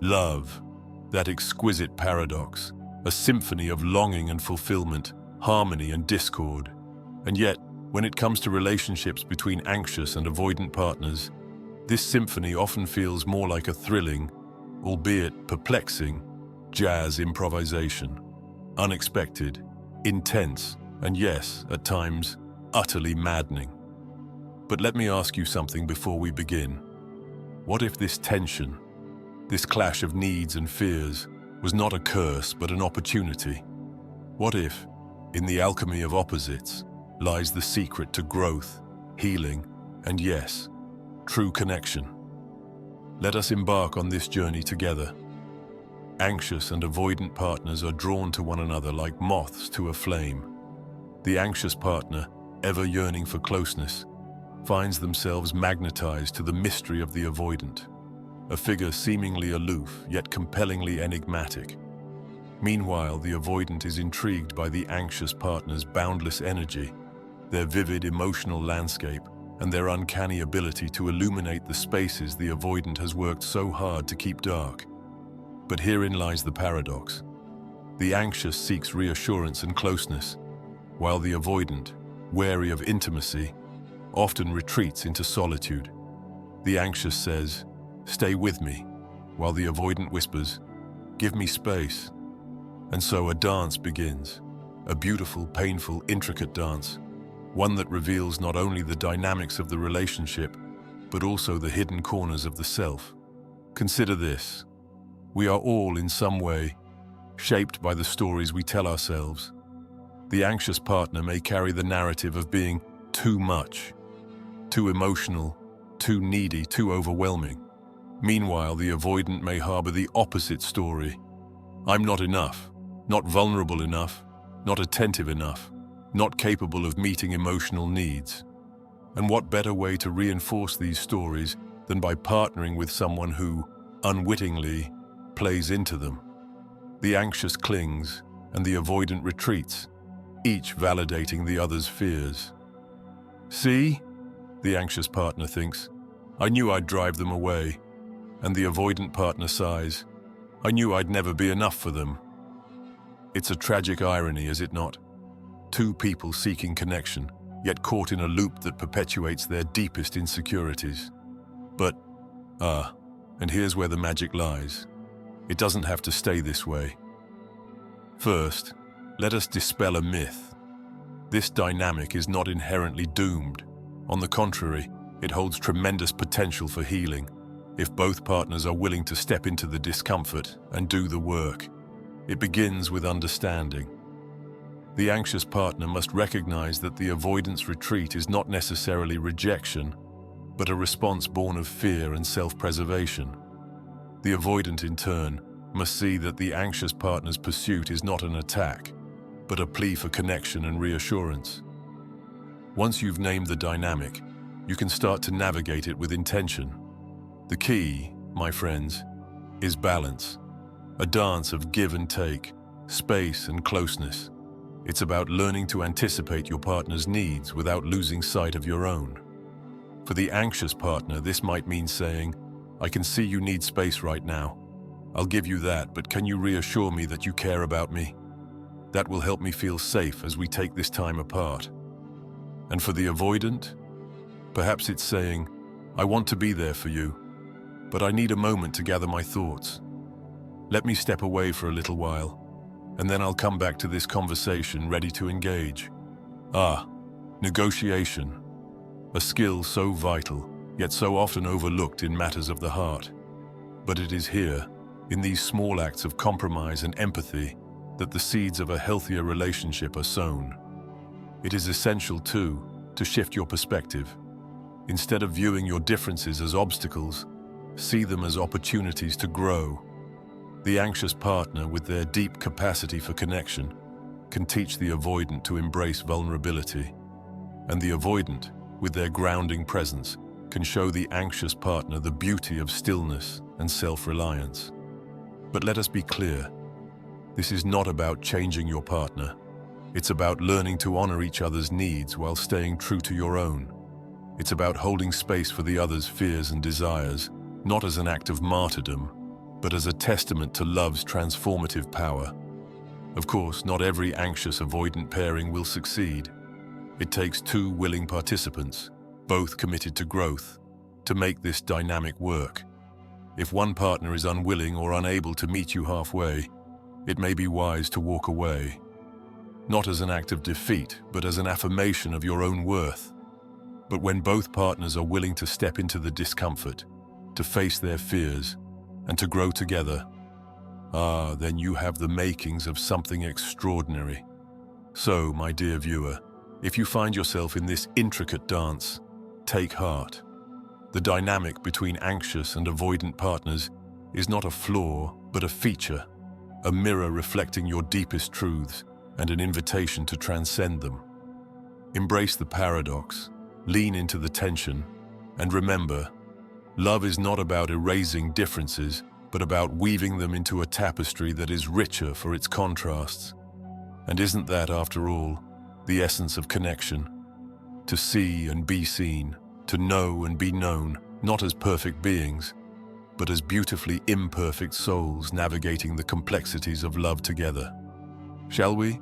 Love, that exquisite paradox, a symphony of longing and fulfillment, harmony and discord. And yet, when it comes to relationships between anxious and avoidant partners, this symphony often feels more like a thrilling, albeit perplexing, jazz improvisation. Unexpected, intense, and yes, at times, utterly maddening. But let me ask you something before we begin. What if this tension, this clash of needs and fears, was not a curse but an opportunity? What if, in the alchemy of opposites, lies the secret to growth, healing, and yes, true connection? Let us embark on this journey together. Anxious and avoidant partners are drawn to one another like moths to a flame. The anxious partner, ever yearning for closeness, finds themselves magnetized to the mystery of the avoidant, a figure seemingly aloof yet compellingly enigmatic. Meanwhile, the avoidant is intrigued by the anxious partner's boundless energy, their vivid emotional landscape, and their uncanny ability to illuminate the spaces the avoidant has worked so hard to keep dark. But herein lies the paradox. The anxious seeks reassurance and closeness, while the avoidant, wary of intimacy, often retreats into solitude. The anxious says, "Stay with me," while the avoidant whispers, "Give me space." And so a dance begins, a beautiful, painful, intricate dance, one that reveals not only the dynamics of the relationship, but also the hidden corners of the self. Consider this. We are all, in some way, shaped by the stories we tell ourselves. The anxious partner may carry the narrative of being too much, too emotional, too needy, too overwhelming. Meanwhile, the avoidant may harbor the opposite story. I'm not enough, not vulnerable enough, not attentive enough, not capable of meeting emotional needs. And what better way to reinforce these stories than by partnering with someone who, unwittingly, plays into them? The anxious clings, and the avoidant retreats, each validating the other's fears. "See?" the anxious partner thinks. "I knew I'd drive them away." And the avoidant partner sighs. "I knew I'd never be enough for them." It's a tragic irony, is it not? Two people seeking connection, yet caught in a loop that perpetuates their deepest insecurities. But, and here's where the magic lies. It doesn't have to stay this way. First, let us dispel a myth. This dynamic is not inherently doomed. On the contrary, it holds tremendous potential for healing, if both partners are willing to step into the discomfort and do the work. It begins with understanding. The anxious partner must recognize that the avoidance retreat is not necessarily rejection, but a response born of fear and self-preservation. The avoidant, in turn, must see that the anxious partner's pursuit is not an attack, but a plea for connection and reassurance. Once you've named the dynamic, you can start to navigate it with intention. The key, my friends, is balance. A dance of give and take, space and closeness. It's about learning to anticipate your partner's needs without losing sight of your own. For the anxious partner, this might mean saying, "I can see you need space right now. I'll give you that, but can you reassure me that you care about me? That will help me feel safe as we take this time apart." And for the avoidant, perhaps it's saying, "I want to be there for you, but I need a moment to gather my thoughts. Let me step away for a little while, and then I'll come back to this conversation ready to engage." Negotiation. A skill so vital, yet so often overlooked in matters of the heart. But it is here, in these small acts of compromise and empathy, that the seeds of a healthier relationship are sown. It is essential, too, to shift your perspective. Instead of viewing your differences as obstacles, see them as opportunities to grow. The anxious partner, with their deep capacity for connection, can teach the avoidant to embrace vulnerability. And the avoidant, with their grounding presence, can show the anxious partner the beauty of stillness and self-reliance. But let us be clear, this is not about changing your partner. It's about learning to honor each other's needs while staying true to your own. It's about holding space for the other's fears and desires, not as an act of martyrdom, but as a testament to love's transformative power. Of course, not every anxious avoidant pairing will succeed. It takes two willing participants, both committed to growth, to make this dynamic work. If one partner is unwilling or unable to meet you halfway, it may be wise to walk away. Not as an act of defeat, but as an affirmation of your own worth. But when both partners are willing to step into the discomfort, to face their fears, and to grow together, then you have the makings of something extraordinary. So, my dear viewer, if you find yourself in this intricate dance, take heart. The dynamic between anxious and avoidant partners is not a flaw, but a feature, a mirror reflecting your deepest truths and an invitation to transcend them. Embrace the paradox, lean into the tension, and remember, love is not about erasing differences, but about weaving them into a tapestry that is richer for its contrasts. And isn't that, after all, the essence of connection? To see and be seen, to know and be known, not as perfect beings, but as beautifully imperfect souls navigating the complexities of love together. Shall we?